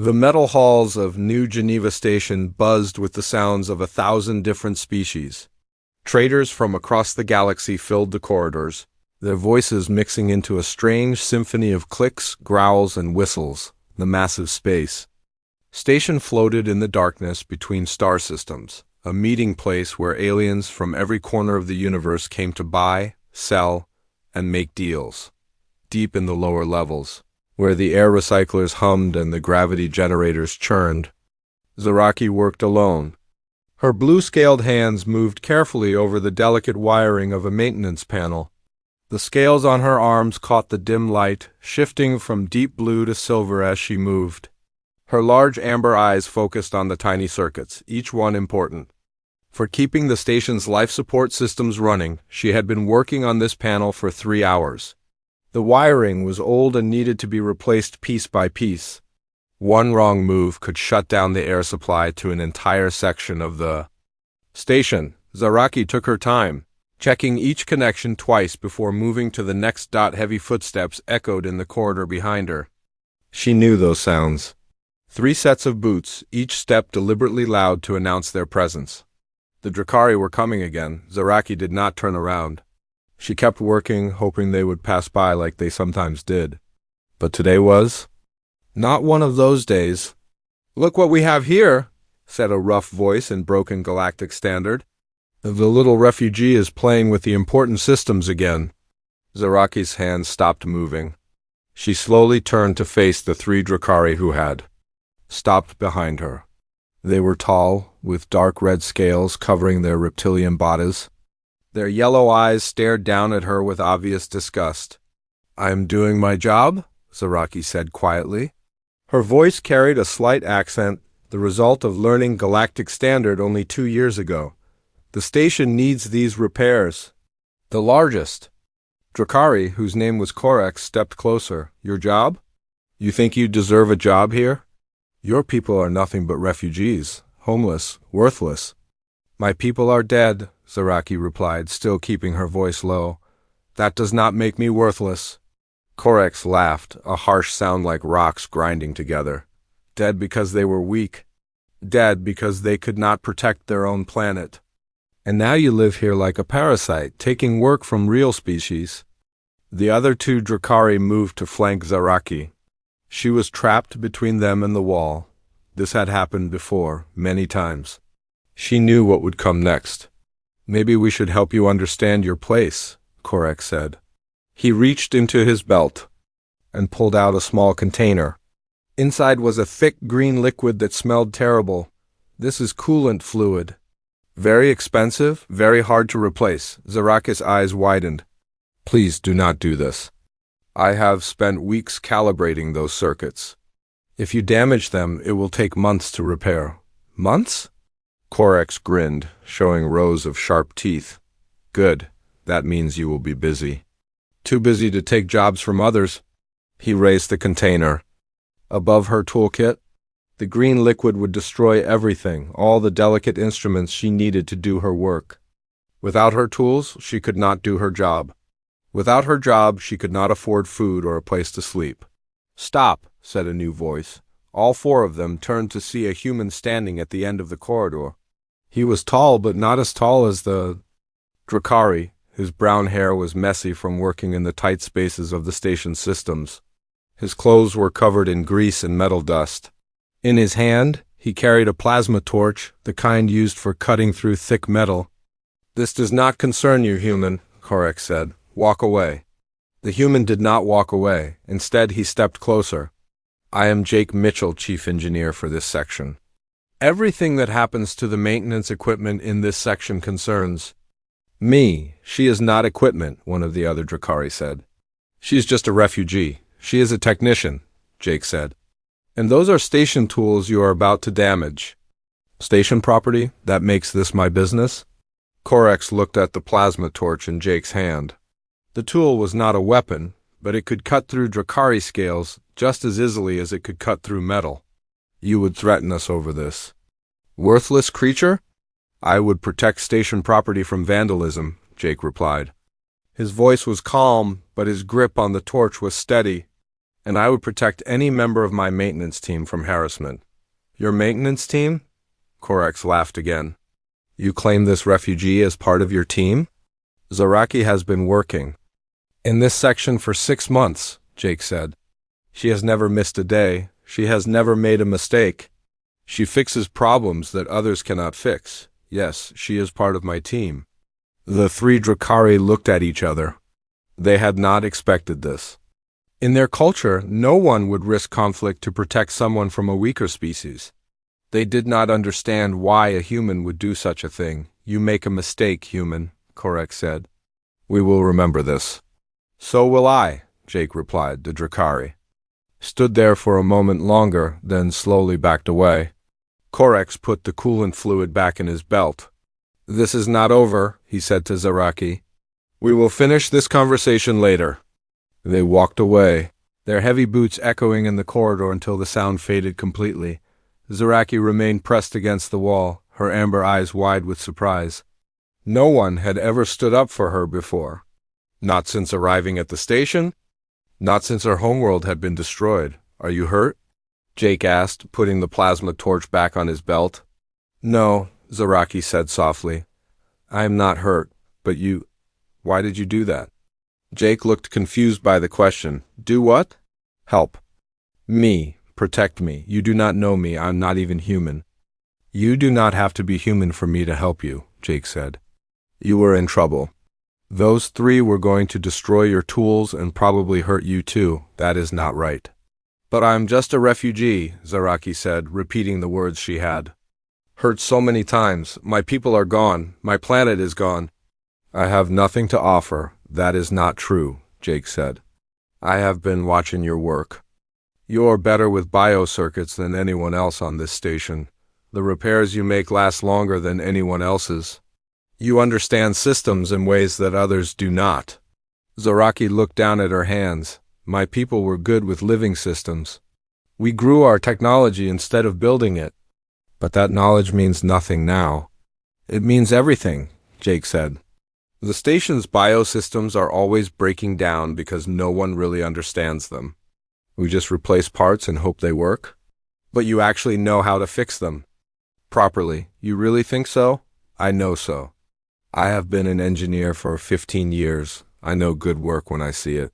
The metal halls of New Geneva Station buzzed with the sounds of 1,000 different species. Traders from across the galaxy filled the corridors, their voices mixing into a strange symphony of clicks, growls, and whistles. The massive space station floated in the darkness between star systems, a meeting place where aliens from every corner of the universe came to buy, sell, and make deals. Deep in the lower levels, where the air recyclers hummed and the gravity generators churned, Zaraki worked alone. Her blue-scaled hands moved carefully over the delicate wiring of a maintenance panel. The scales on her arms caught the dim light, shifting from deep blue to silver as she moved. Her large amber eyes focused on the tiny circuits, each one important. For keeping the station's life support systems running, she had been working on this panel for 3 hours. The wiring was old and needed to be replaced piece by piece. One wrong move could shut down the air supply to an entire section of the station. Zaraki took her time, checking each connection twice before moving to the next. Heavy footsteps echoed in the corridor behind her. She knew those sounds. 3 sets of boots, each step deliberately loud to announce their presence. The Drakari were coming again. Zaraki did not turn around. She kept working, hoping they would pass by like they sometimes did. But today was not one of those days. "Look what we have here," said a rough voice in broken galactic standard. "The little refugee is playing with the important systems again." Zaraki's hands stopped moving. She slowly turned to face the 3 Drakari who had stopped behind her. They were tall, with dark red scales covering their reptilian bodies. Their yellow eyes stared down at her with obvious disgust. "I am doing my job," Zaraki said quietly. Her voice carried a slight accent, the result of learning galactic standard only 2 years ago. "The station needs these repairs." The largest Drakari, whose name was Orcs, stepped closer. "Your job? You think you deserve a job here? Your people are nothing but refugees, homeless, worthless." "My people are dead," Zaraki replied, still keeping her voice low. "That does not make me worthless." Orcs laughed, a harsh sound like rocks grinding together. "Dead because they were weak. Dead because they could not protect their own planet. And now you live here like a parasite, taking work from real species." The other 2 Drakari moved to flank Zaraki. She was trapped between them and the wall. This had happened before, many times. She knew what would come next. "Maybe we should help you understand your place," Korek said. He reached into his belt and pulled out a small container. Inside was a thick green liquid that smelled terrible. "This is coolant fluid. Very expensive, very hard to replace." Zaraki's eyes widened. "Please do not do this. I have spent weeks calibrating those circuits. If you damage them, it will take months to repair." "Months?" Korex grinned, showing rows of sharp teeth. "Good. That means you will be busy." "Too busy to take jobs from others." He raised the container. Above her toolkit, the green liquid would destroy everything, all the delicate instruments she needed to do her work. Without her tools, she could not do her job. Without her job, she could not afford food or a place to sleep. "Stop," said a new voice. All 4 of them turned to see a human standing at the end of the corridor. He was tall, but not as tall as the Drakari. His brown hair was messy from working in the tight spaces of the station's systems. His clothes were covered in grease and metal dust. In his hand, he carried a plasma torch, the kind used for cutting through thick metal. "This does not concern you, human," Korek said. "Walk away." The human did not walk away. Instead, he stepped closer. "I am Jake Mitchell, chief engineer for this section. Everything that happens to the maintenance equipment in this section concerns me." "She is not equipment," one of the other Drakari said. "She's just a refugee. She is a technician," Jake said. "And those are station tools you are about to damage." "Station property? That makes this my business?" Korex looked at the plasma torch in Jake's hand. The tool was not a weapon, but it could cut through Drakari scales just as easily as it could cut through metal. "You would threaten us over this." "Worthless creature?" "I would protect station property from vandalism," Jake replied. His voice was calm, but his grip on the torch was steady. And I would protect any member of my maintenance team from harassment. Your maintenance team? Korax laughed again. You claim this refugee as part of your team? Zaraki has been working in this section for 6 months, Jake said. She has never missed a day. She has never made a mistake. She fixes problems that others cannot fix. Yes, she is part of my team. The three Drakari looked at each other. They had not expected this. In their culture, no one would risk conflict to protect someone from a weaker species. They did not understand why a human would do such a thing. You make a mistake, human, Korax said. We will remember this. So will I, Jake replied. The Drakari stood there for a moment longer, then slowly backed away. Korax put the coolant fluid back in his belt. This is not over, he said to Zaraki. We will finish this conversation later. They walked away, their heavy boots echoing in the corridor until the sound faded completely. Zaraki remained pressed against the wall, her amber eyes wide with surprise. No one had ever stood up for her before. Not since arriving at the station? Not since her homeworld had been destroyed. Are you hurt? Jake asked, putting the plasma torch back on his belt. No, Zaraki said softly. I am not hurt, but you... Why did you do that? Jake looked confused by the question. Do what? Help. Me. Protect me. You do not know me. I'm not even human. You do not have to be human for me to help you, Jake said. You were in trouble. Those three were going to destroy your tools and probably hurt you too. That is not right. But I'm just a refugee, Zaraki said, repeating the words she had heard so many times. My people are gone. My planet is gone. I have nothing to offer. That is not true, Jake said. I have been watching your work. You're better with biocircuits than anyone else on this station. The repairs you make last longer than anyone else's. You understand systems in ways that others do not. Zaraki looked down at her hands. My people were good with living systems. We grew our technology instead of building it. But that knowledge means nothing now. It means everything, Jake said. The station's biosystems are always breaking down because no one really understands them. We just replace parts and hope they work. But you actually know how to fix them properly. You really think so? I know so. I have been an engineer for 15 years. I know good work when I see it.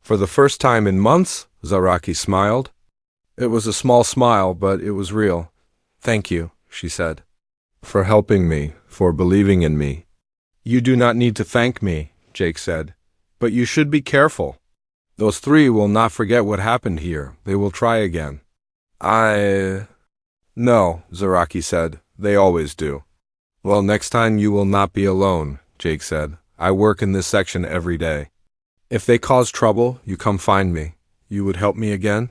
For the first time in months, Zaraki smiled. It was a small smile, but it was real. Thank you, she said, for helping me, for believing in me. You do not need to thank me, Jake said, but you should be careful. Those three will not forget what happened here. They will try again. No, Zaraki said. They always do. Well, next time you will not be alone, Jake said. I work in this section every day. If they cause trouble, you come find me. You would help me again?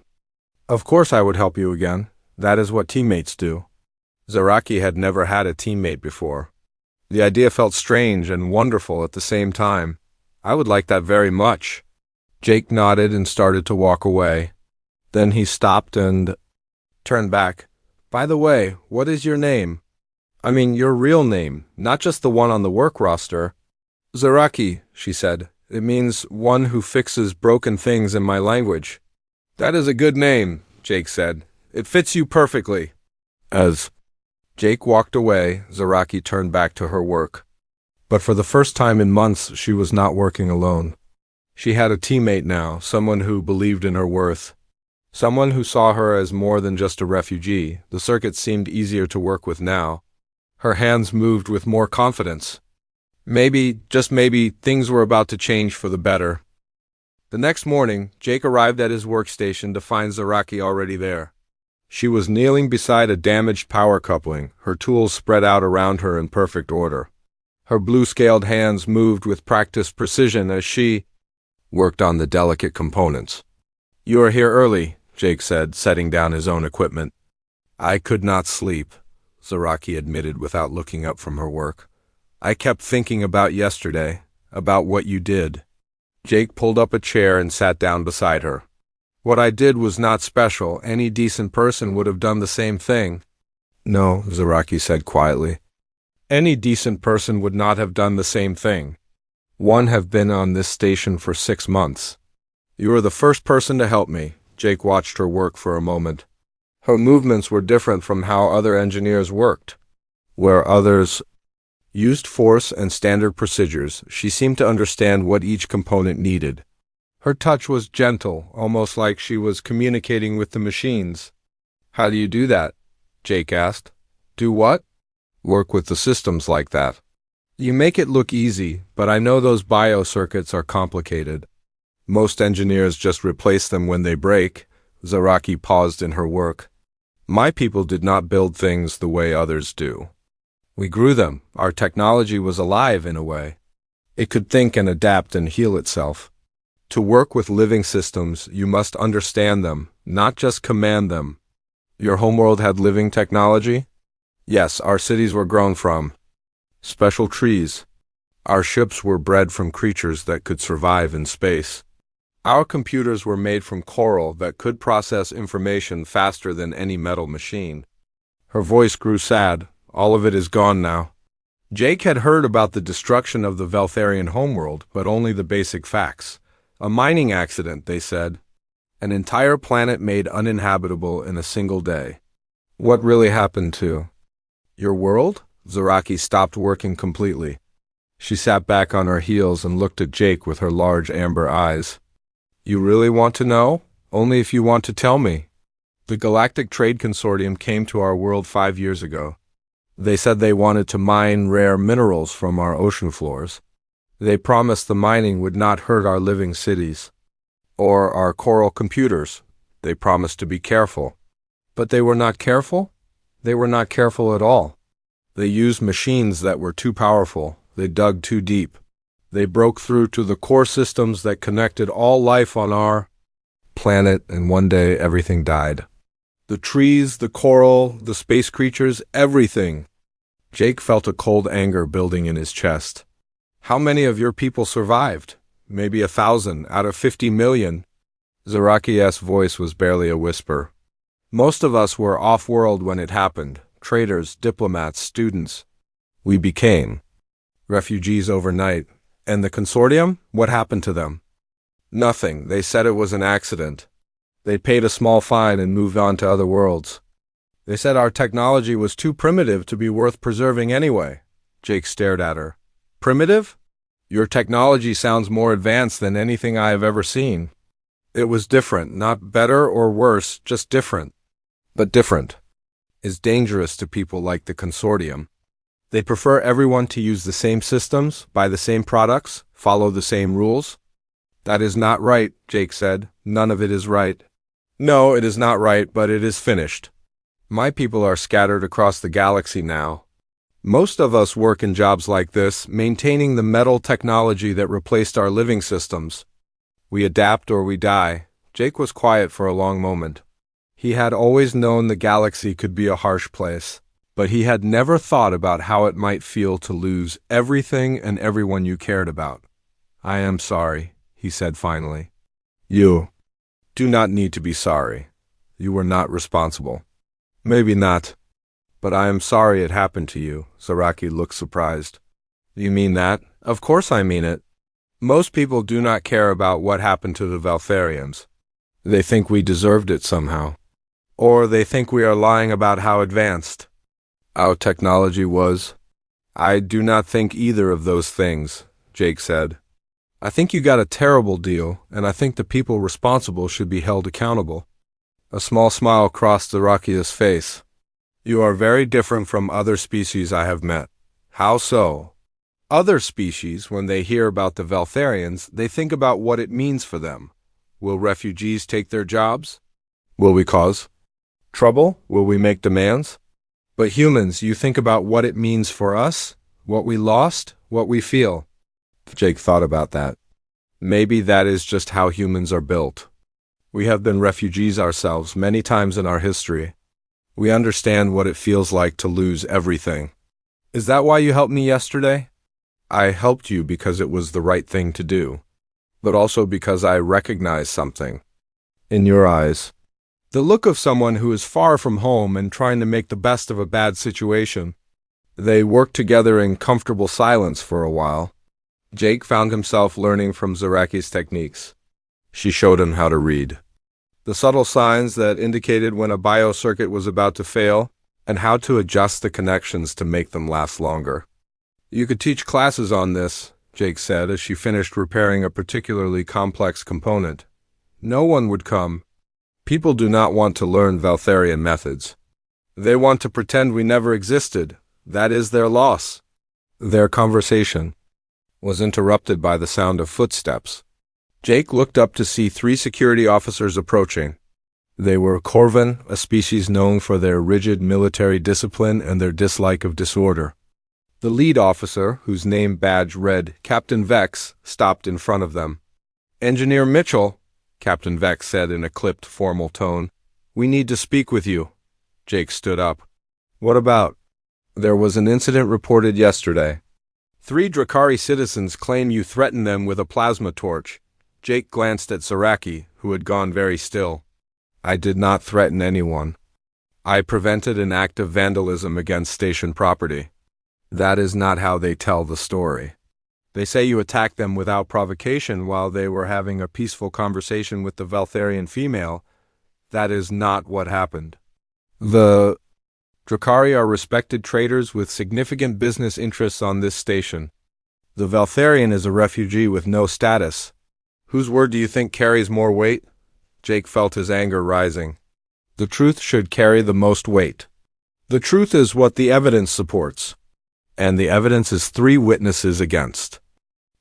Of course I would help you again. That is what teammates do. Zaraki had never had a teammate before. The idea felt strange and wonderful at the same time. I would like that very much. Jake nodded and started to walk away. Then he stopped and turned back. By the way, what is your name? I mean, your real name, not just the one on the work roster. Zaraki, she said. It means one who fixes broken things in my language. That is a good name, Jake said. It fits you perfectly. As Jake walked away, Zaraki turned back to her work. But for the first time in months, she was not working alone. She had a teammate now, someone who believed in her worth. Someone who saw her as more than just a refugee. The circuit seemed easier to work with now. Her hands moved with more confidence. Maybe, just maybe, things were about to change for the better. The next morning, Jake arrived at his workstation to find Zaraki already there. She was kneeling beside a damaged power coupling, her tools spread out around her in perfect order. Her blue-scaled hands moved with practiced precision as she worked on the delicate components. You are here early, Jake said, setting down his own equipment. I could not sleep, Zaraki admitted without looking up from her work. I kept thinking about yesterday, about what you did. Jake pulled up a chair and sat down beside her. What I did was not special. Any decent person would have done the same thing. No, Zaraki said quietly. Any decent person would not have done the same thing. One have been on this station for 6 months. You were the first person to help me. Jake watched her work for a moment. Her movements were different from how other engineers worked. Where others used force and standard procedures, she seemed to understand what each component needed. Her touch was gentle, almost like she was communicating with the machines. How do you do that? Jake asked. Do what? Work with the systems like that. You make it look easy, but I know those biocircuits are complicated. Most engineers just replace them when they break. Zaraki paused in her work. My people did not build things the way others do. We grew them. Our technology was alive in a way. It could think and adapt and heal itself. To work with living systems, you must understand them, not just command them. Your homeworld had living technology? Yes, our cities were grown from special trees. Our ships were bred from creatures that could survive in space. Our computers were made from coral that could process information faster than any metal machine. Her voice grew sad. All of it is gone now. Jake had heard about the destruction of the Veltharian homeworld, but only the basic facts. A mining accident, they said. An entire planet made uninhabitable in a single day. What really happened to your world? Zaraki stopped working completely. She sat back on her heels and looked at Jake with her large amber eyes. You really want to know? Only if you want to tell me. The Galactic Trade Consortium came to our world 5 years ago. They said they wanted to mine rare minerals from our ocean floors. They promised the mining would not hurt our living cities or our coral computers. They promised to be careful. But they were not careful? They were not careful at all. They used machines that were too powerful. They dug too deep. They broke through to the core systems that connected all life on our planet, and one day everything died. The trees, the coral, the space creatures, everything. Jake felt a cold anger building in his chest. How many of your people survived? Maybe 1,000 out of 50 million. Zaraki's voice was barely a whisper. Most of us were off-world when it happened. Traders, diplomats, students. We became refugees overnight. And the consortium? What happened to them? Nothing. They said it was an accident. They paid a small fine and moved on to other worlds. They said our technology was too primitive to be worth preserving anyway. Jake stared at her. Primitive? Your technology sounds more advanced than anything I have ever seen. It was different, not better or worse, just different. But different is dangerous to people like the consortium. They prefer everyone to use the same systems, buy the same products, follow the same rules. That is not right, Jake said. None of it is right. No, it is not right, but it is finished. My people are scattered across the galaxy now. Most of us work in jobs like this, maintaining the metal technology that replaced our living systems. We adapt or we die. Jake was quiet for a long moment. He had always known the galaxy could be a harsh place, but he had never thought about how it might feel to lose everything and everyone you cared about. I am sorry, he said finally. You do not need to be sorry. You were not responsible. Maybe not. But I am sorry it happened to you. Zaraki looked surprised. You mean that? Of course I mean it. Most people do not care about what happened to the Veltharians. They think we deserved it somehow. Or they think we are lying about how advanced our technology was. I do not think either of those things, Jake said. I think you got a terrible deal, and I think the people responsible should be held accountable. A small smile crossed Zaraki's face. You are very different from other species I have met. How so? Other species, when they hear about the Veltharians, they think about what it means for them. Will refugees take their jobs? Will we cause trouble? Will we make demands? But humans, you think about what it means for us, what we lost, what we feel. Jake thought about that. Maybe that is just how humans are built. We have been refugees ourselves many times in our history. We understand what it feels like to lose everything. Is that why you helped me yesterday? I helped you because it was the right thing to do, but also because I recognized something in your eyes. The look of someone who is far from home and trying to make the best of a bad situation. They worked together in comfortable silence for a while. Jake found himself learning from Zaraki's techniques. She showed him how to read. The subtle signs that indicated when a biocircuit was about to fail, and how to adjust the connections to make them last longer. You could teach classes on this, Jake said as she finished repairing a particularly complex component. No one would come. People do not want to learn Valtharian methods. They want to pretend we never existed. That is their loss. Their conversation was interrupted by the sound of footsteps. Jake looked up to see 3 security officers approaching. They were Corvin, a species known for their rigid military discipline and their dislike of disorder. The lead officer, whose name badge read Captain Vex, stopped in front of them. "Engineer Mitchell," Captain Vex said in a clipped, formal tone, "we need to speak with you." Jake stood up. "What about?" "There was an incident reported yesterday. 3 Drakari citizens claim you threatened them with a plasma torch." Jake glanced at Zaraki, who had gone very still. "I did not threaten anyone. I prevented an act of vandalism against station property." "That is not how they tell the story. They say you attacked them without provocation while they were having a peaceful conversation with the Valtharian female. That is not what happened. The Drakari are respected traders with significant business interests on this station. The Valtharian is a refugee with no status. Whose word do you think carries more weight?" Jake felt his anger rising. "The truth should carry the most weight. The truth is what the evidence supports. And the evidence is 3 witnesses against."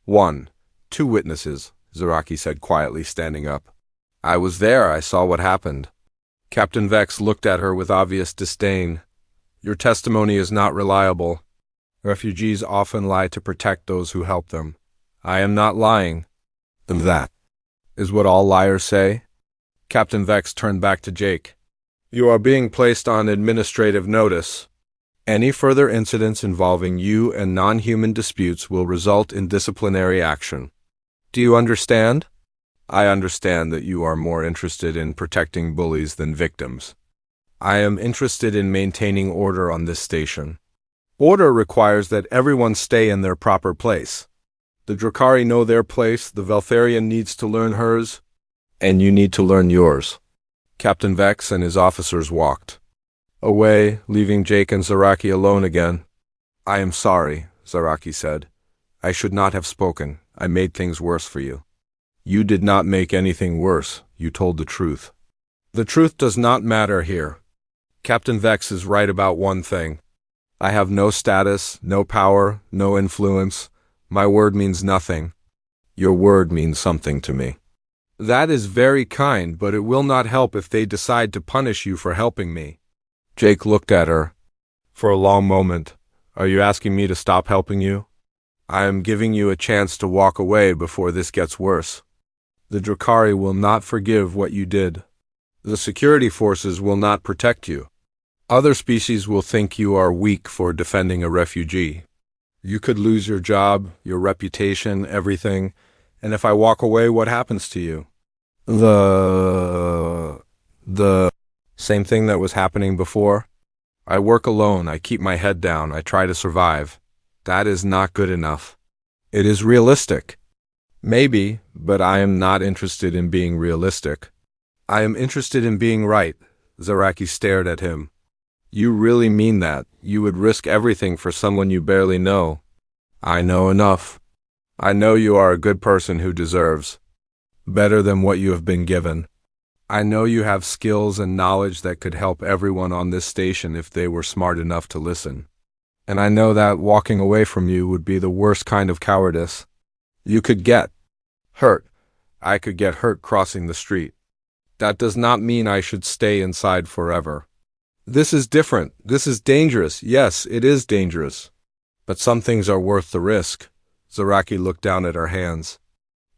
1. 2 witnesses, Zaraki said quietly, standing up. "I was there. I saw what happened." Captain Vex looked at her with obvious disdain. "Your testimony is not reliable. Refugees often lie to protect those who help them. I am not lying. That is what all liars say." Captain Vex turned back to Jake. "You are being placed on administrative notice. Any further incidents involving you and non-human disputes will result in disciplinary action. Do you understand?" "I understand that you are more interested in protecting bullies than victims. I am interested in maintaining order on this station. Order requires that everyone stay in their proper place. The Drakari know their place, the Valtharian needs to learn hers, and you need to learn yours." Captain Vex and his officers walked away, leaving Jake and Zaraki alone again. "I am sorry," Zaraki said. "I should not have spoken. I made things worse for you." "You did not make anything worse. You told the truth." "The truth does not matter here. Captain Vex is right about one thing. I have no status, no power, no influence. My word means nothing. Your word means something to me." "That is very kind, but it will not help if they decide to punish you for helping me." Jake looked at her for a long moment. "Are you asking me to stop helping you?" "I am giving you a chance to walk away before this gets worse. The Drakari will not forgive what you did. The security forces will not protect you. Other species will think you are weak for defending a refugee. You could lose your job, your reputation, everything. And if I walk away, what happens to you?" The same thing that was happening before. I work alone. I keep my head down. I try to survive. That is not good enough. It is realistic. Maybe, but I am not interested in being realistic. I am interested in being right. Zaraki stared at him. "You really mean that? You would risk everything for someone you barely know?" "I know enough. I know you are a good person who deserves better than what you have been given. I know you have skills and knowledge that could help everyone on this station if they were smart enough to listen. And I know that walking away from you would be the worst kind of cowardice. You could get hurt. I could get hurt crossing the street. That does not mean I should stay inside forever. This is different. This is dangerous. Yes, it is dangerous. But some things are worth the risk." Zaraki looked down at her hands.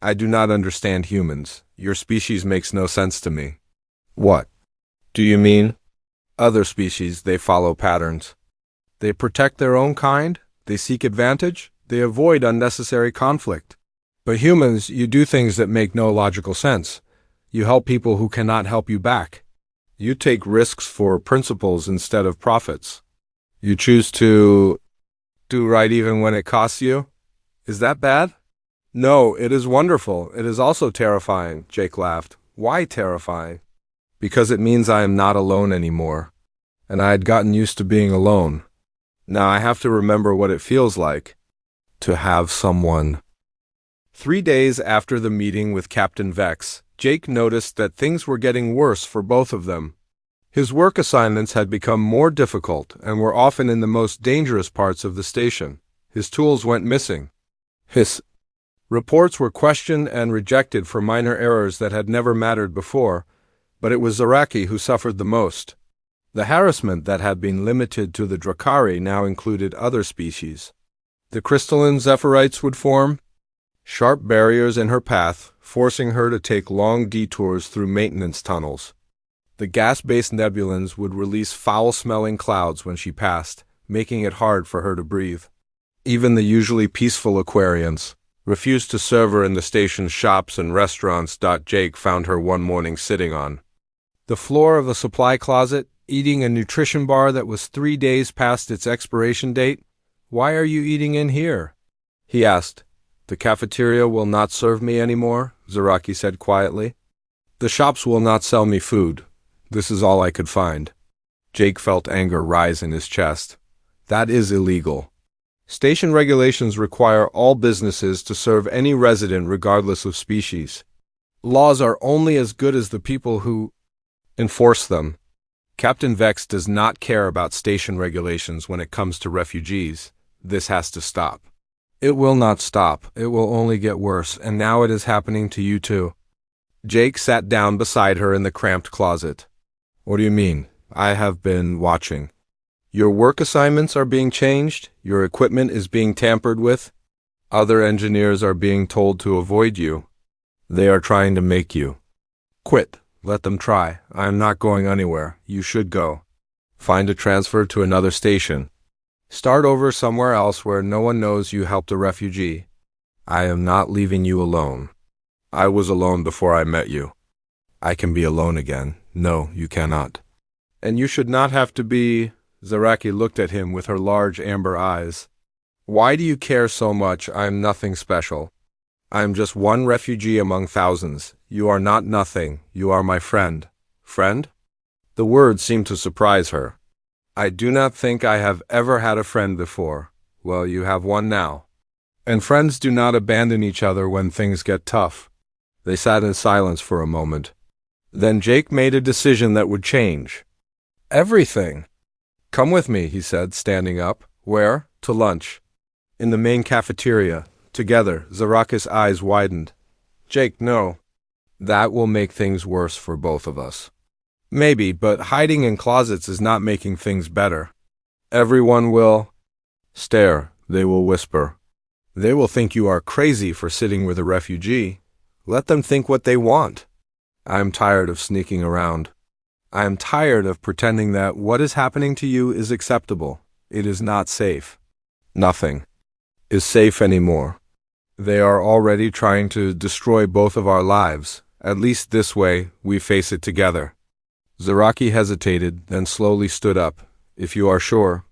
"I do not understand humans. Your species makes no sense to me." "What do you mean?" "Other species, they follow patterns. They protect their own kind. They seek advantage. They avoid unnecessary conflict. But humans, you do things that make no logical sense. You help people who cannot help you back. You take risks for principles instead of profits. You choose to do right even when it costs you. Is that bad?" No, it is wonderful. It is also terrifying, Jake laughed. Why terrifying? Because it means I am not alone anymore. And I had gotten used to being alone. Now I have to remember what it feels like to have someone. 3 days after the meeting with Captain Vex, Jake noticed that things were getting worse for both of them. His work assignments had become more difficult and were often in the most dangerous parts of the station. His tools went missing. His reports were questioned and rejected for minor errors that had never mattered before, but it was Zaraki who suffered the most. The harassment that had been limited to the Drakari now included other species. The crystalline Zephyrite would form sharp barriers in her path, forcing her to take long detours through maintenance tunnels. The gas-based nebulans would release foul-smelling clouds when she passed, making it hard for her to breathe. Even the usually peaceful Aquarians refused to serve her in the station's shops and restaurants. Jake found her one morning sitting on the floor of a supply closet, eating a nutrition bar that was 3 days past its expiration date. "Why are you eating in here?" he asked. "The cafeteria will not serve me anymore," Zaraki said quietly. "The shops will not sell me food. This is all I could find." Jake felt anger rise in his chest. That is illegal. Station regulations require all businesses to serve any resident regardless of species. Laws are only as good as the people who enforce them. Captain Vex does not care about station regulations when it comes to refugees. This has to stop. It will not stop. It will only get worse, and now it is happening to you too. Jake sat down beside her in the cramped closet. "What do you mean? I have been watching. Your work assignments are being changed, your equipment is being tampered with, other engineers are being told to avoid you. They are trying to make you quit. Let them try. I am not going anywhere. You should go. Find a transfer to another station. Start over somewhere else where no one knows you helped a refugee. I am not leaving you alone. I was alone before I met you. I can be alone again. No, you cannot. And you should not have to be." Zaraki looked at him with her large amber eyes. "Why do you care so much? I am nothing special. I am just one refugee among thousands. You are not nothing. You are my friend." "Friend?" The word seemed to surprise her. "I do not think I have ever had a friend before." "Well, you have one now. And friends do not abandon each other when things get tough." They sat in silence for a moment. Then Jake made a decision that would change everything. "Come with me," he said, standing up. "Where?" "To lunch. In the main cafeteria. Together." Zaraki's eyes widened. "Jake, no. That will make things worse for both of us." "Maybe, but hiding in closets is not making things better. Everyone will stare. They will whisper. They will think you are crazy for sitting with a refugee. Let them think what they want. I am tired of sneaking around. I am tired of pretending that what is happening to you is acceptable. It is not safe. Nothing is safe anymore. They are already trying to destroy both of our lives. At least this way, we face it together." Zaraki hesitated, then slowly stood up. "If you are sure."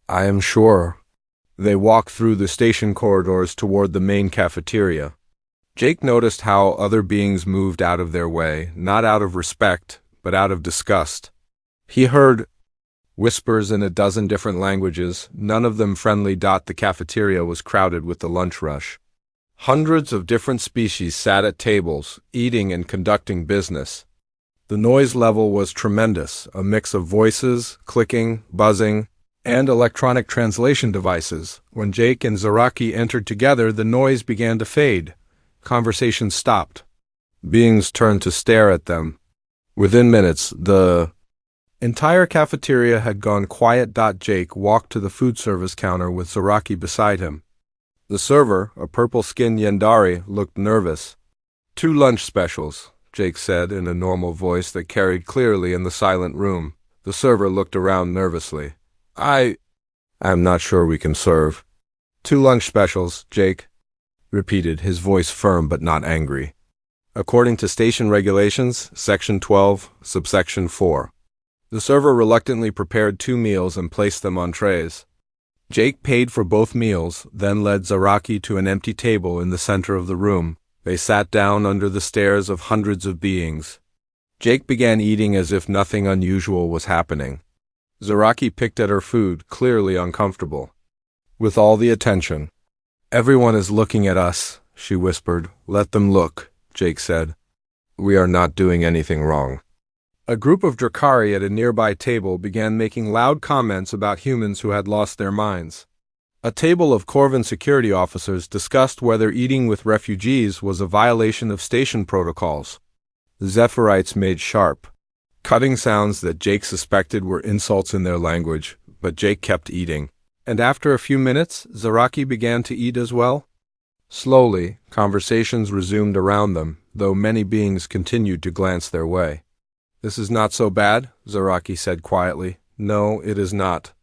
"I am sure." They walked through the station corridors toward the main cafeteria. Jake noticed how other beings moved out of their way, not out of respect, but out of disgust. He heard whispers in a dozen different languages, none of them friendly. The cafeteria was crowded with the lunch rush. Hundreds of different species sat at tables, eating and conducting business. The noise level was tremendous, a mix of voices, clicking, buzzing, and electronic translation devices. When Jake and Zaraki entered together, the noise began to fade. Conversation stopped. Beings turned to stare at them. Within minutes, the entire cafeteria had gone quiet. Jake walked to the food service counter with Zaraki beside him. The server, a purple-skinned Yendari, looked nervous. "2 lunch specials," Jake said in a normal voice that carried clearly in the silent room. The server looked around nervously. I'm not sure we can serve." "2 lunch specials, Jake," repeated, his voice firm but not angry. "According to station regulations, Section 12, subsection 4. The server reluctantly prepared 2 meals and placed them on trays. Jake paid for both meals, then led Zaraki to an empty table in the center of the room. They sat down under the stares of hundreds of beings. Jake began eating as if nothing unusual was happening. Zaraki picked at her food, clearly uncomfortable. With all the attention. "Everyone is looking at us," she whispered. "Let them look," Jake said. "We are not doing anything wrong." A group of Drakari at a nearby table began making loud comments about humans who had lost their minds. A table of Corvin security officers discussed whether eating with refugees was a violation of station protocols. The Zephyrites made sharp, cutting sounds that Jake suspected were insults in their language, but Jake kept eating. And after a few minutes, Zaraki began to eat as well. Slowly, conversations resumed around them, though many beings continued to glance their way. "This is not so bad," Zaraki said quietly. "No, it is not.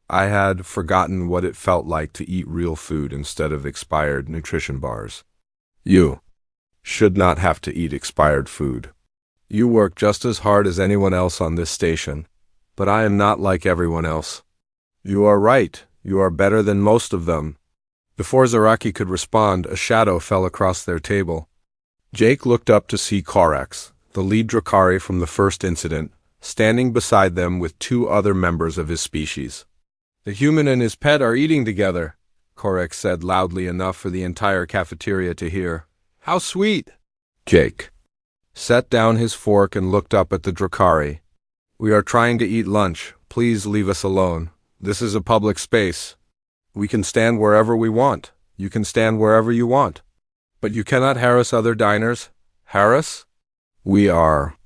I had forgotten what it felt like to eat real food instead of expired nutrition bars. You should not have to eat expired food. You work just as hard as anyone else on this station, but I am not like everyone else." "You are right. You are better than most of them." Before Zaraki could respond, a shadow fell across their table. Jake looked up to see Korax, the lead Drakari from the first incident, standing beside them with two other members of his species. "The human and his pet are eating together," Korax said loudly enough for the entire cafeteria to hear. "How sweet!" Jake set down his fork and looked up at the Drakari. "We are trying to eat lunch. Please leave us alone. This is a public space. We can stand wherever we want. You can stand wherever you want. But you cannot harass other diners." "Harass? We are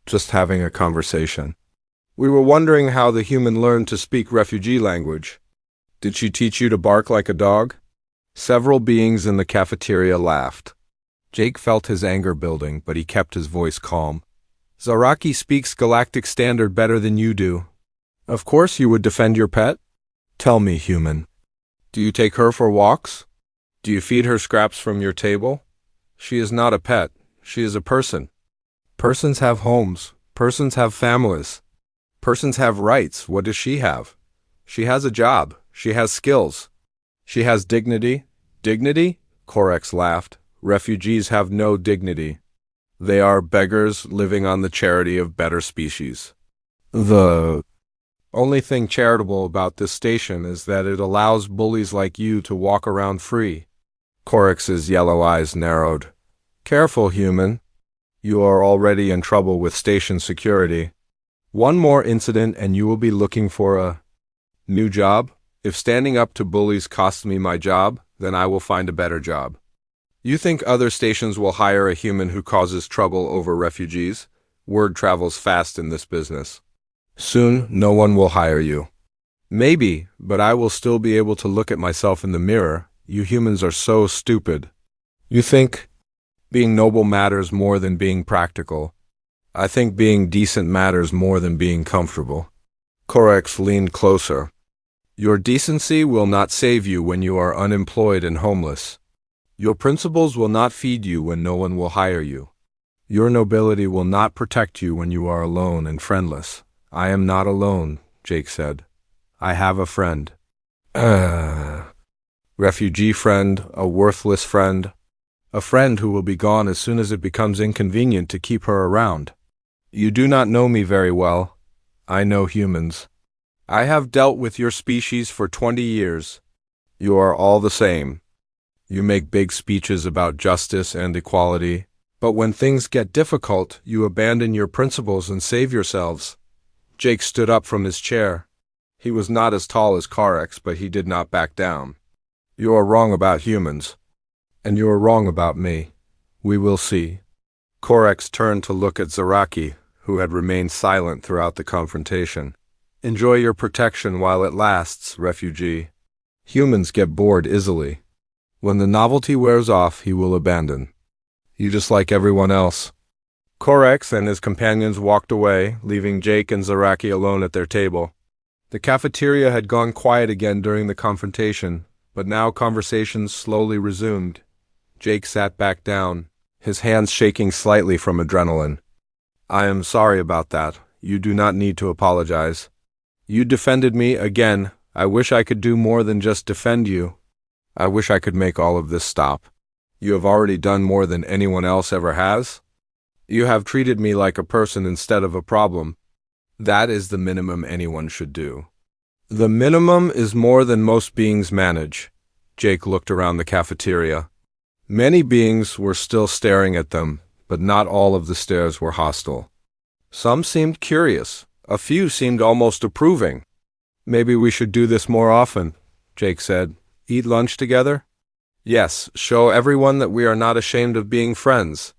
just having a conversation. We were wondering how the human learned to speak refugee language. Did she teach you to bark like a dog?" Several beings in the cafeteria laughed. Jake felt his anger building, but he kept his voice calm. "Zaraki speaks Galactic Standard better than you do. Of course you would defend your pet? Tell me, human. Do you take her for walks? Do you feed her scraps from your table? She is not a pet. She is a person. Persons have homes. Persons have families. Persons have rights. What does she have? She has a job. She has skills. She has dignity." "Dignity?" Korax laughed. "Refugees have no dignity. They are beggars living on the charity of better species. The only thing charitable about this station is that it allows bullies like you to walk around free." Korax's yellow eyes narrowed. "Careful, human. You are already in trouble with station security. One more incident and you will be looking for a new job. If standing up to bullies costs me my job, then I will find a better job. You think other stations will hire a human who causes trouble over refugees? Word travels fast in this business. Soon, no one will hire you. Maybe, but I will still be able to look at myself in the mirror. You humans are so stupid. You think being noble matters more than being practical. I think being decent matters more than being comfortable." Korax leaned closer. "Your decency will not save you when you are unemployed and homeless. Your principles will not feed you when no one will hire you. Your nobility will not protect you when you are alone and friendless." "I am not alone," Jake said. "I have a friend." Refugee friend, a worthless friend. A friend who will be gone as soon as it becomes inconvenient to keep her around. You do not know me very well. I know humans. I have dealt with your species for 20 years. You are all the same. You make big speeches about justice and equality, but when things get difficult, you abandon your principles and save yourselves." Jake stood up from his chair. He was not as tall as Korax, but he did not back down. "You are wrong about humans. And you are wrong about me. We will see." Korax turned to look at Zaraki, who had remained silent throughout the confrontation. "Enjoy your protection while it lasts, refugee. Humans get bored easily. When the novelty wears off, he will abandon. You just like everyone else." Korax and his companions walked away, leaving Jake and Zaraki alone at their table. The cafeteria had gone quiet again during the confrontation, but now conversations slowly resumed. Jake sat back down, his hands shaking slightly from adrenaline. "I am sorry about that. You do not need to apologize. You defended me again, I wish I could do more than just defend you. I wish I could make all of this stop. You have already done more than anyone else ever has. You have treated me like a person instead of a problem. That is the minimum anyone should do. The minimum is more than most beings manage. Jake looked around the cafeteria. Many beings were still staring at them, but not all of the stares were hostile. Some seemed curious. A few seemed almost approving. Maybe we should do this more often, Jake said. Eat lunch together? Yes, show everyone that we are not ashamed of being friends.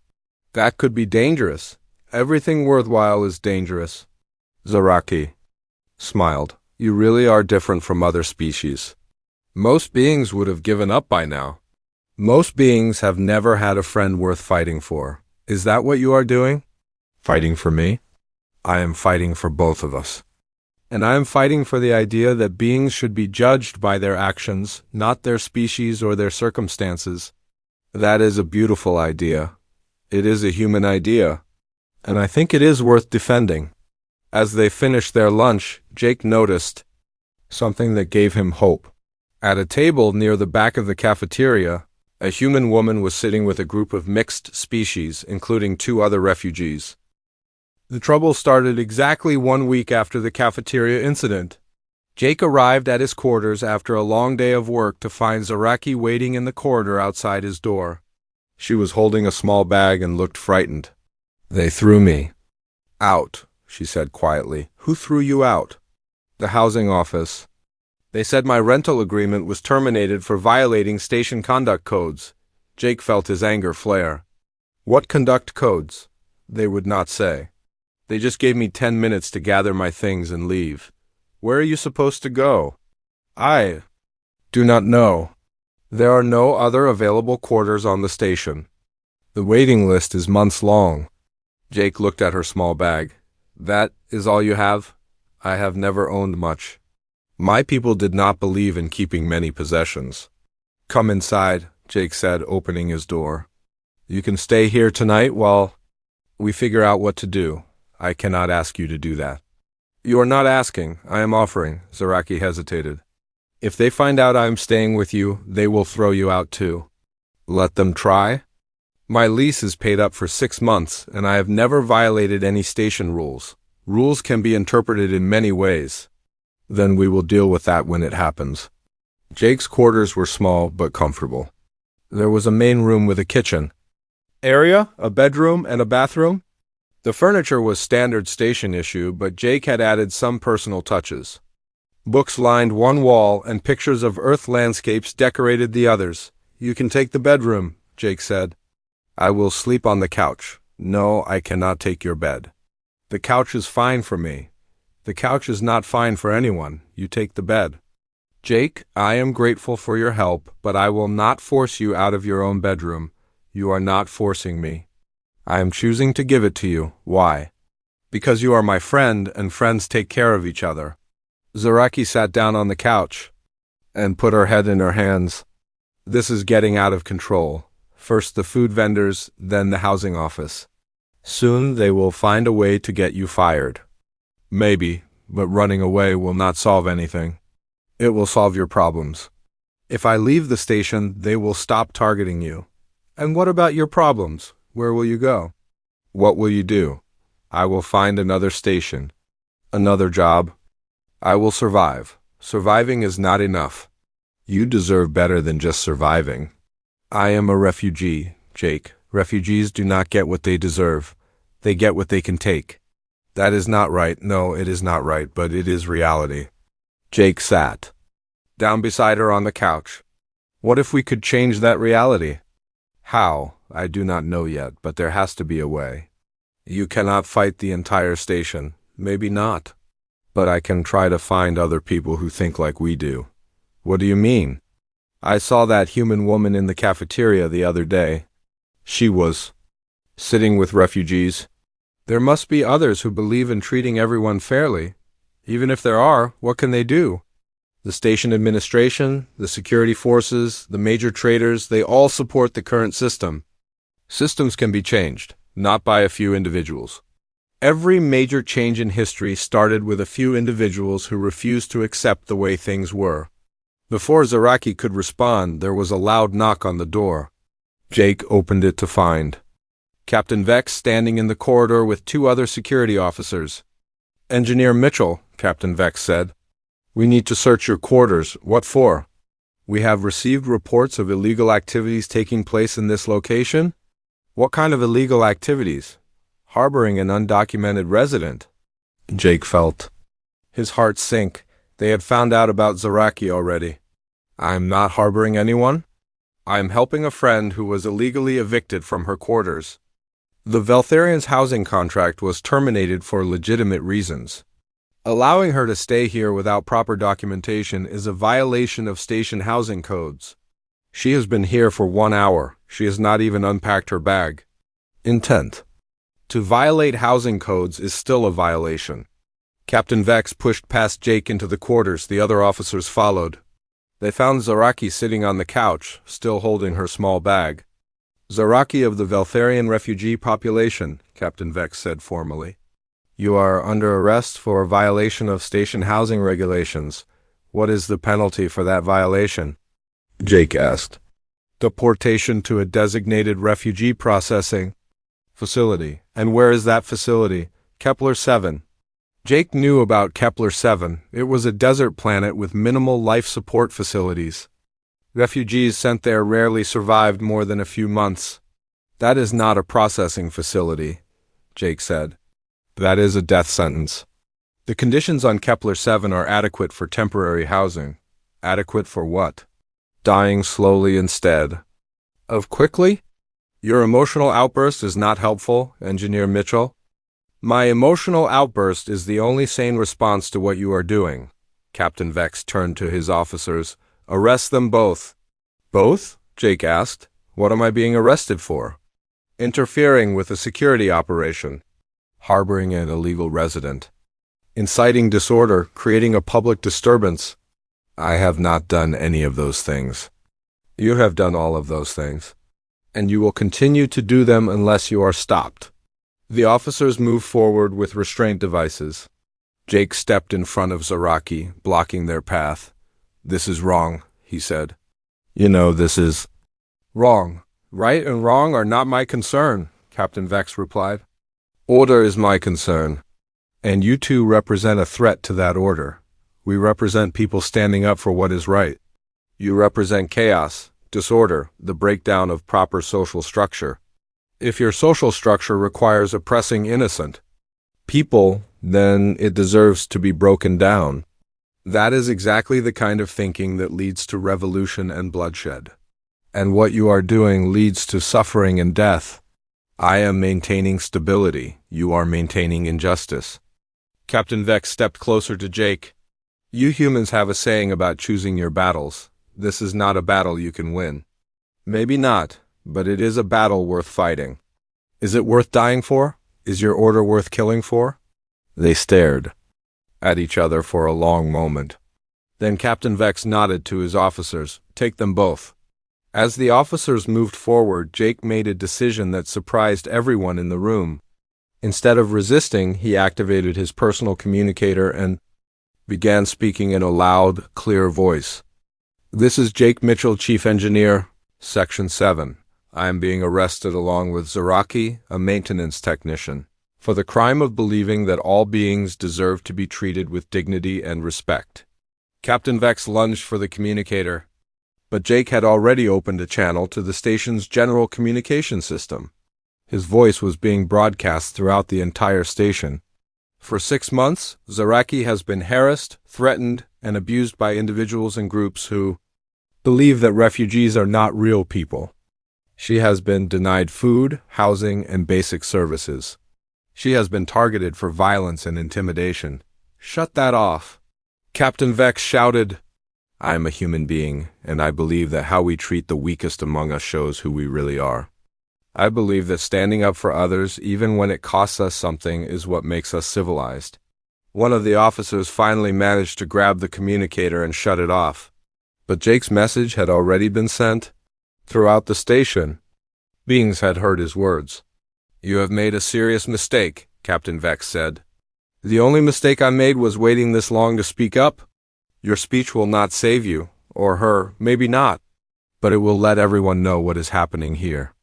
That could be dangerous. Everything worthwhile is dangerous. Zaraki smiled. You really are different from other species. Most beings would have given up by now. Most beings have never had a friend worth fighting for. Is that what you are doing? Fighting for me? I am fighting for both of us. And I am fighting for the idea that beings should be judged by their actions, not their species or their circumstances. That is a beautiful idea. It is a human idea. And I think it is worth defending. As they finished their lunch, Jake noticed something that gave him hope. At a table near the back of the cafeteria, a human woman was sitting with a group of mixed species, including 2 other refugees. The trouble started exactly 1 week after the cafeteria incident. Jake arrived at his quarters after a long day of work to find Zaraki waiting in the corridor outside his door. She was holding a small bag and looked frightened. They threw me out, she said quietly. Who threw you out? The housing office. They said my rental agreement was terminated for violating station conduct codes. Jake felt his anger flare. What conduct codes? They would not say. They just gave me 10 minutes to gather my things and leave. Where are you supposed to go? I do not know. There are no other available quarters on the station. The waiting list is months long. Jake looked at her small bag. That is all you have? I have never owned much. My people did not believe in keeping many possessions. Come inside, Jake said, opening his door. You can stay here tonight while we figure out what to do. I cannot ask you to do that. You are not asking, I am offering, Zaraki hesitated. If they find out I am staying with you, they will throw you out too. Let them try. My lease is paid up for 6 months, and I have never violated any station rules. Rules can be interpreted in many ways. Then we will deal with that when it happens. Jake's quarters were small but comfortable. There was a main room with a kitchen area, a bedroom, and a bathroom. The furniture was standard station issue, but Jake had added some personal touches. Books lined one wall, and pictures of Earth landscapes decorated the others. You can take the bedroom, Jake said. I will sleep on the couch. No, I cannot take your bed. The couch is fine for me. The couch is not fine for anyone. You take the bed. Jake, I am grateful for your help, but I will not force you out of your own bedroom. You are not forcing me. I am choosing to give it to you. Why? Because you are my friend, and friends take care of each other. Zaraki sat down on the couch and put her head in her hands. This is getting out of control. First the food vendors, then the housing office. Soon they will find a way to get you fired. Maybe, but running away will not solve anything. It will solve your problems. If I leave the station, they will stop targeting you. And what about your problems? Where will you go? What will you do? I will find another station. Another job. I will survive. Surviving is not enough. You deserve better than just surviving. I am a refugee, Jake. Refugees do not get what they deserve. They get what they can take. That is not right. No, it is not right, but it is reality. Jake sat down beside her on the couch. What if we could change that reality? How? I do not know yet, but there has to be a way. You cannot fight the entire station. Maybe not. But I can try to find other people who think like we do. What do you mean? I saw that human woman in the cafeteria the other day. She was sitting with refugees. There must be others who believe in treating everyone fairly. Even if there are, what can they do? The station administration, the security forces, the major traders, they all support the current system. Systems can be changed, not by a few individuals. Every major change in history started with a few individuals who refused to accept the way things were. Before Zaraki could respond, there was a loud knock on the door. Jake opened it to find Captain Vex standing in the corridor with two other security officers. "Engineer Mitchell," Captain Vex said. "We need to search your quarters. What for?" "We have received reports of illegal activities taking place in this location." "What kind of illegal activities?" "Harboring an undocumented resident." Jake felt his heart sink. They had found out about Zaraki already. "I'm not harboring anyone. I'm helping a friend who was illegally evicted from her quarters. The Veltharian's housing contract was terminated for legitimate reasons. Allowing her to stay here without proper documentation is a violation of station housing codes. She has been here for 1 hour. She has not even unpacked her bag." Intent. To violate housing codes is still a violation. Captain Vex pushed past Jake into the quarters. The other officers followed. They found Zaraki sitting on the couch, still holding her small bag. "Zaraki of the Veltharian refugee population," Captain Vex said formally. "You are under arrest for a violation of station housing regulations. What is the penalty for that violation?" Jake asked. "Deportation to a designated refugee processing facility." "And where is that facility?" "Kepler 7. Jake knew about Kepler 7. It was a desert planet with minimal life support facilities. Refugees sent there rarely survived more than a few months. "That is not a processing facility," Jake said. "That is a death sentence. The conditions on Kepler 7 are adequate for temporary housing." "Adequate for what?" "Dying slowly instead of quickly." "Your emotional outburst is not helpful, Engineer Mitchell." "My emotional outburst is the only sane response to what you are doing." Captain Vex turned to his officers. "Arrest them both." "Both?" Jake asked. "What am I being arrested for?" "Interfering with a security operation. Harboring an illegal resident. Inciting disorder, creating a public disturbance." "I have not done any of those things." "You have done all of those things. And you will continue to do them unless you are stopped." The officers moved forward with restraint devices. Jake stepped in front of Zaraki, blocking their path. "This is wrong," he said. "You know this is wrong." "Right and wrong are not my concern," Captain Vex replied. "Order is my concern. And you two represent a threat to that order. We represent people standing up for what is right. You represent chaos, disorder, the breakdown of proper social structure. If your social structure requires oppressing innocent people, then it deserves to be broken down. That is exactly the kind of thinking that leads to revolution and bloodshed. And what you are doing leads to suffering and death. I am maintaining stability. You are maintaining injustice." Captain Vex stepped closer to Jake. "You humans have a saying about choosing your battles. This is not a battle you can win." "Maybe not, but it is a battle worth fighting." "Is it worth dying for? Is your order worth killing for?" They stared at each other for a long moment. Then Captain Vex nodded to his officers. "Take them both." As the officers moved forward, Jake made a decision that surprised everyone in the room. Instead of resisting, he activated his personal communicator and began speaking in a loud, clear voice. "This is Jake Mitchell, Chief Engineer, Section 7. I am being arrested along with Zaraki, a maintenance technician, for the crime of believing that all beings deserve to be treated with dignity and respect." Captain Vex lunged for the communicator, but Jake had already opened a channel to the station's general communication system. His voice was being broadcast throughout the entire station. "For 6 months, Zaraki has been harassed, threatened, and abused by individuals and groups who believe that refugees are not real people. She has been denied food, housing, and basic services. She has been targeted for violence and intimidation." "Shut that off!" Captain Vex shouted. "I am a human being, and I believe that how we treat the weakest among us shows who we really are. I believe that standing up for others, even when it costs us something, is what makes us civilized." One of the officers finally managed to grab the communicator and shut it off. But Jake's message had already been sent. Throughout the station, beings had heard his words. "You have made a serious mistake. Captain Vex said. The only mistake I made was waiting this long to speak up. Your speech will not save you, or her, maybe not, but it will let everyone know what is happening here.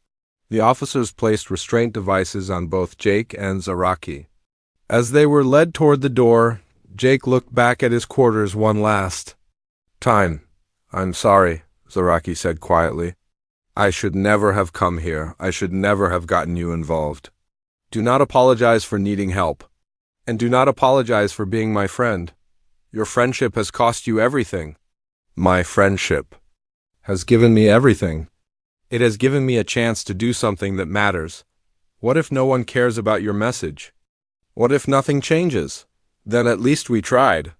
The officers placed restraint devices on both Jake and Zaraki. As they were led toward the door, Jake looked back at his quarters one last time. I'm sorry, Zaraki said quietly. I should never have come here. I should never have gotten you involved. Do not apologize for needing help. And do not apologize for being my friend. Your friendship has cost you everything. My friendship has given me everything. It has given me a chance to do something that matters. What if no one cares about your message? What if nothing changes? Then at least we tried.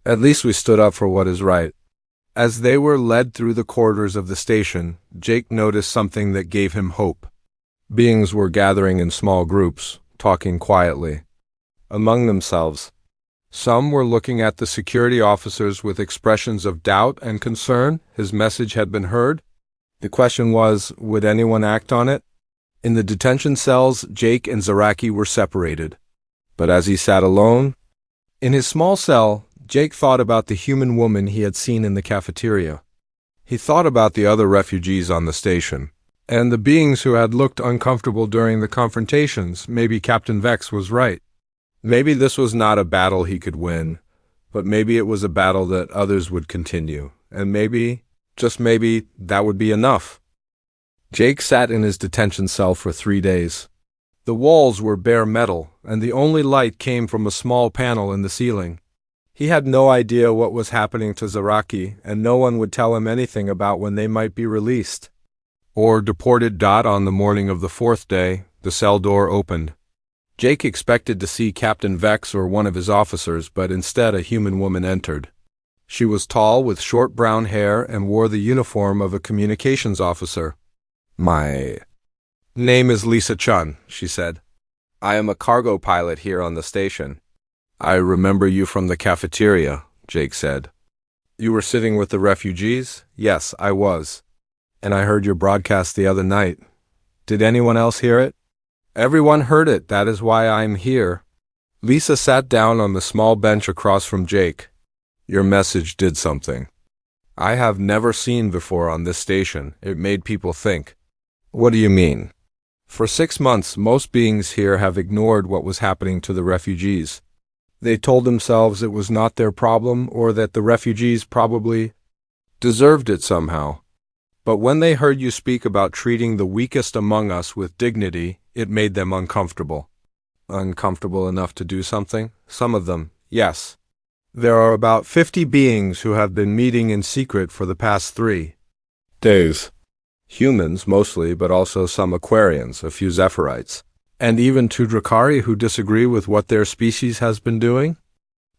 At least we stood up for what is right. As they were led through the corridors of the station, Jake noticed something that gave him hope. Beings were gathering in small groups, talking quietly among themselves. Some were looking at the security officers with expressions of doubt and concern. His message had been heard. The question was, would anyone act on it? In the detention cells, Jake and Zaraki were separated. But as he sat alone in his small cell, Jake thought about the human woman he had seen in the cafeteria. He thought about the other refugees on the station, and the beings who had looked uncomfortable during the confrontations. Maybe Captain Vex was right. Maybe this was not a battle he could win, but maybe it was a battle that others would continue, and maybe, just maybe, that would be enough. Jake sat in his detention cell for 3 days. The walls were bare metal, and the only light came from a small panel in the ceiling. He had no idea what was happening to Zaraki, and no one would tell him anything about when they might be released or deported. On the morning of the 4th day, the cell door opened. Jake expected to see Captain Vex or one of his officers, but instead a human woman entered. She was tall with short brown hair and wore the uniform of a communications officer. My name is Lisa Chun, she said. I am a cargo pilot here on the station. I remember you from the cafeteria, Jake said. You were sitting with the refugees? Yes, I was. And I heard your broadcast the other night. Did anyone else hear it? Everyone heard it, that is why I'm here. Lisa sat down on the small bench across from Jake. Your message did something I have never seen before on this station. It made people think. What do you mean? For 6 months, most beings here have ignored what was happening to the refugees. They told themselves it was not their problem, or that the refugees probably deserved it somehow. But when they heard you speak about treating the weakest among us with dignity, it made them uncomfortable. Uncomfortable enough to do something? Some of them, yes. There are about 50 beings who have been meeting in secret for the past 3 days. Humans, mostly, but also some Aquarians, a few Zephirites, and even 2 Drakari who disagree with what their species has been doing.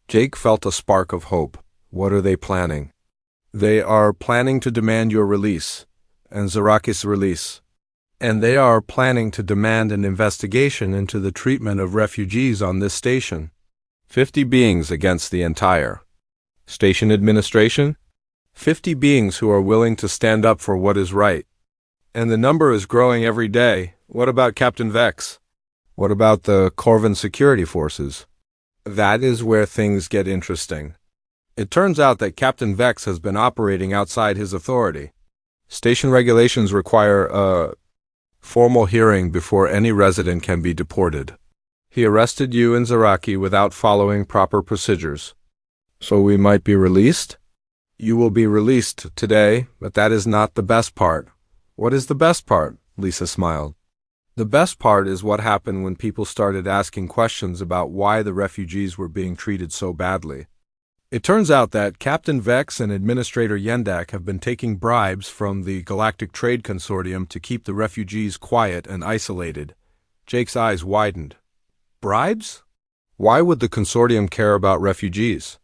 Jake felt a spark of hope. What are they planning? They are planning to demand your release, and Zaraki's release. And they are planning to demand an investigation into the treatment of refugees on this station. 50 beings against the entire station administration? 50 beings who are willing to stand up for what is right. And the number is growing every day. What about Captain Vex? What about the Corvan security forces? That is where things get interesting. It turns out that Captain Vex has been operating outside his authority. Station regulations require a formal hearing before any resident can be deported. He arrested you and Zaraki without following proper procedures. So we might be released? You will be released today, but that is not the best part. What is the best part? Lisa smiled. The best part is what happened when people started asking questions about why the refugees were being treated so badly. It turns out that Captain Vex and Administrator Yendak have been taking bribes from the Galactic Trade Consortium to keep the refugees quiet and isolated. Jake's eyes widened. Bribes? Why would the consortium care about refugees?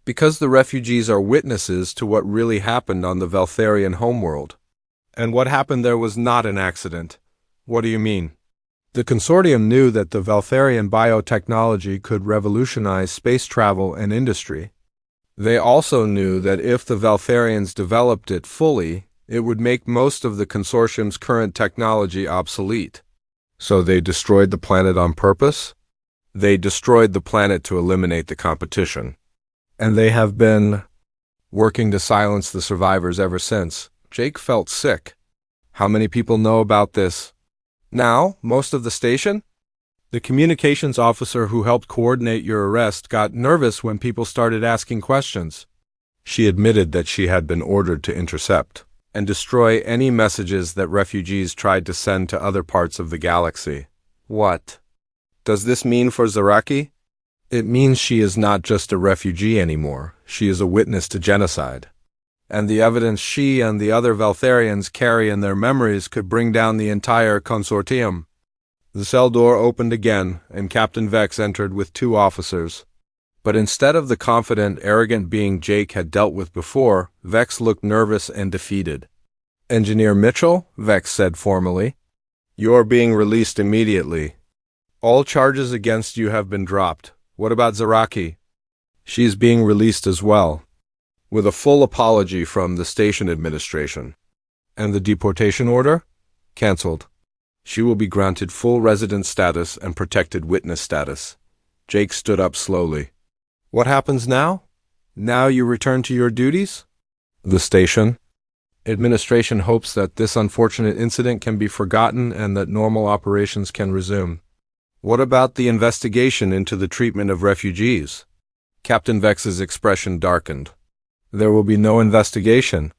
Because the refugees are witnesses to what really happened on the Veltharian homeworld. And what happened there was not an accident. What do you mean? The consortium knew that the Veltharian biotechnology could revolutionize space travel and industry. They also knew that if the Veltharians developed it fully, it would make most of the consortium's current technology obsolete. So they destroyed the planet on purpose? They destroyed the planet to eliminate the competition. And they have been working to silence the survivors ever since. Jake felt sick. How many people know about this? Now, most of the station? The communications officer who helped coordinate your arrest got nervous when people started asking questions. She admitted that she had been ordered to intercept and destroy any messages that refugees tried to send to other parts of the galaxy. What does this mean for Zaraki? It means she is not just a refugee anymore. She is a witness to genocide. And the evidence she and the other Valtharians carry in their memories could bring down the entire consortium. The cell door opened again, and Captain Vex entered with 2 officers. But instead of the confident, arrogant being Jake had dealt with before, Vex looked nervous and defeated. Engineer Mitchell, Vex said formally, you are being released immediately. All charges against you have been dropped. What about Zaraki? She is being released as well, with a full apology from the station administration. And the deportation order? Cancelled. She will be granted full resident status and protected witness status. Jake stood up slowly. What happens now? Now you return to your duties? The station. Administration hopes that this unfortunate incident can be forgotten and that normal operations can resume. What about the investigation into the treatment of refugees? Captain Vex's expression darkened. There will be no investigation.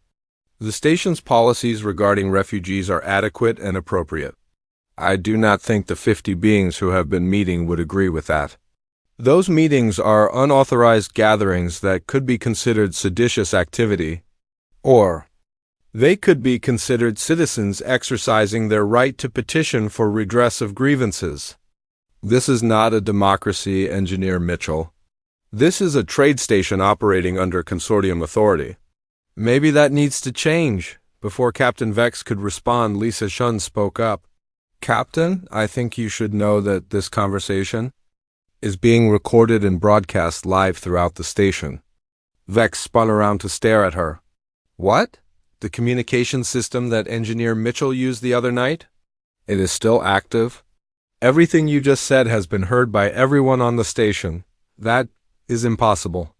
The station's policies regarding refugees are adequate and appropriate. I do not think the 50 beings who have been meeting would agree with that. Those meetings are unauthorized gatherings that could be considered seditious activity, or they could be considered citizens exercising their right to petition for redress of grievances. This is not a democracy, Engineer Mitchell. This is a trade station operating under consortium authority. Maybe that needs to change. Before Captain Vex could respond, Lisa Shun spoke up. Captain, I think you should know that this conversation is being recorded and broadcast live throughout the station. Vex spun around to stare at her. What? The communication system that Engineer Mitchell used the other night? It is still active. Everything you just said has been heard by everyone on the station. That is impossible.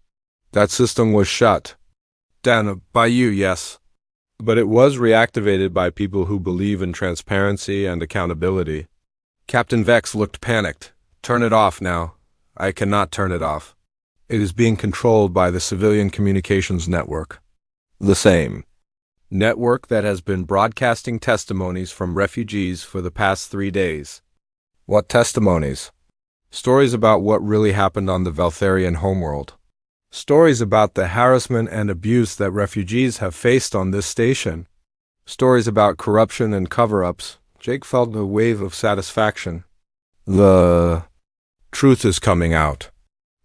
That system was shut. Dan, by you, yes. But it was reactivated by people who believe in transparency and accountability. Captain Vex looked panicked. Turn it off now. I cannot turn it off. It is being controlled by the Civilian Communications Network. The same network that has been broadcasting testimonies from refugees for the past 3 days. What testimonies? Stories about what really happened on the Valtharian homeworld. Stories about the harassment and abuse that refugees have faced on this station. Stories about corruption and cover-ups. Jake felt a wave of satisfaction. The truth is coming out.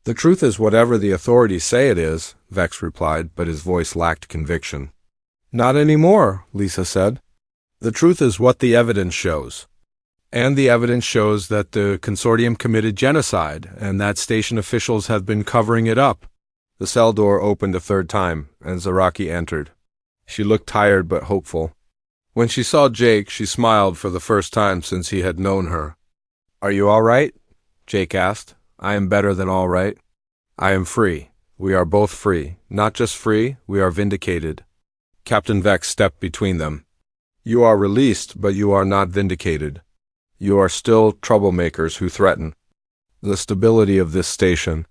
The truth is whatever the authorities say it is, Vex replied, but his voice lacked conviction. Not anymore, Lisa said. The truth is what the evidence shows. And the evidence shows that the consortium committed genocide, and that station officials have been covering it up. The cell door opened a 3rd time, and Zaraki entered. She looked tired but hopeful. When she saw Jake, she smiled for the first time since he had known her. Are you all right? Jake asked. I am better than all right. I am free. We are both free. Not just free, we are vindicated. Captain Vex stepped between them. You are released, but you are not vindicated. You are still troublemakers who threaten the stability of this station.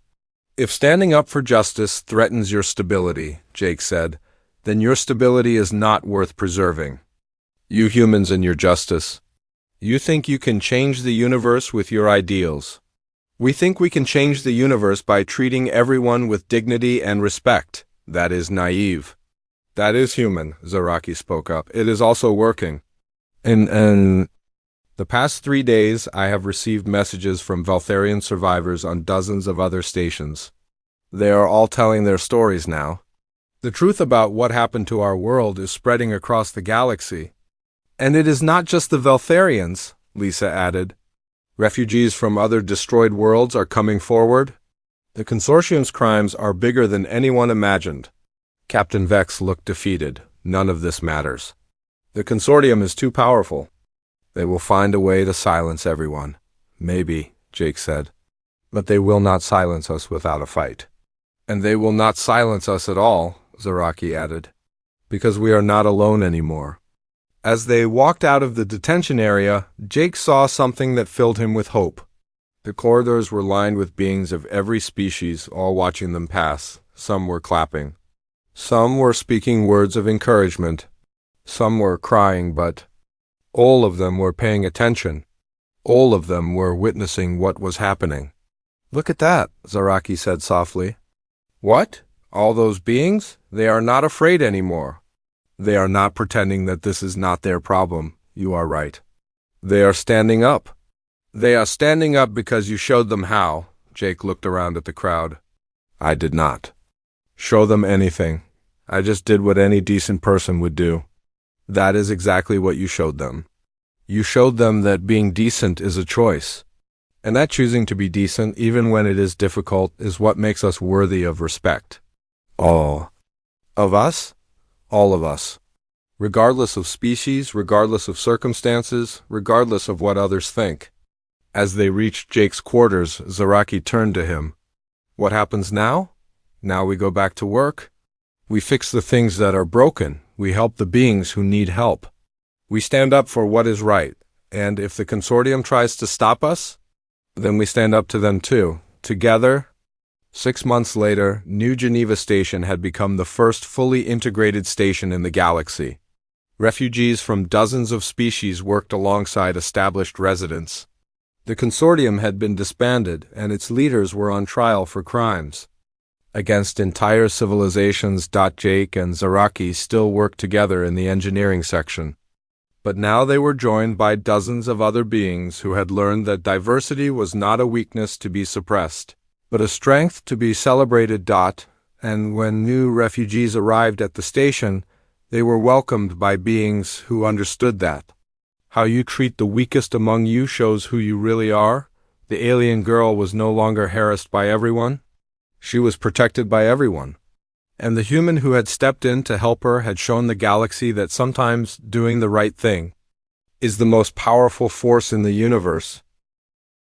If standing up for justice threatens your stability, Jake said, then your stability is not worth preserving. You humans and your justice. You think you can change the universe with your ideals. We think we can change the universe by treating everyone with dignity and respect. That is naive. That is human, Zaraki spoke up. It is also working. In the past 3 days, I have received messages from Valtharian survivors on dozens of other stations. They are all telling their stories now. The truth about what happened to our world is spreading across the galaxy. And it is not just the Valtharians, Lisa added. Refugees from other destroyed worlds are coming forward. The consortium's crimes are bigger than anyone imagined. Captain Vex looked defeated. None of this matters. The consortium is too powerful. They will find a way to silence everyone. Maybe, Jake said. But they will not silence us without a fight. And they will not silence us at all, Zaraki added, because we are not alone anymore. As they walked out of the detention area, Jake saw something that filled him with hope. The corridors were lined with beings of every species, all watching them pass. Some were clapping. Some were speaking words of encouragement. Some were crying, but all of them were paying attention. All of them were witnessing what was happening. "Look at that," Zaraki said softly. "What? All those beings? They are not afraid anymore. They are not pretending that this is not their problem. You are right. They are standing up. They are standing up because you showed them how." Jake looked around at the crowd. "I did not show them anything. I just did what any decent person would do. That is exactly what you showed them. You showed them that being decent is a choice. And that choosing to be decent, even when it is difficult, is what makes us worthy of respect. All of us? All of us. Regardless of species, regardless of circumstances, regardless of what others think." As they reached Jake's quarters, Zaraki turned to him. "What happens now? Now we go back to work. We fix the things that are broken. We help the beings who need help. We stand up for what is right. And if the consortium tries to stop us, then we stand up to them too. Together." 6 months later, New Geneva Station had become the first fully integrated station in the galaxy. Refugees from dozens of species worked alongside established residents. The consortium had been disbanded, and its leaders were on trial for crimes against entire civilizations. Jake and Zaraki still worked together in the engineering section. But now they were joined by dozens of other beings who had learned that diversity was not a weakness to be suppressed, but a strength to be celebrated. And when new refugees arrived at the station, they were welcomed by beings who understood that. How you treat the weakest among you shows who you really are. The alien girl was no longer harassed by everyone. She was protected by everyone. And the human who had stepped in to help her had shown the galaxy that sometimes doing the right thing is the most powerful force in the universe.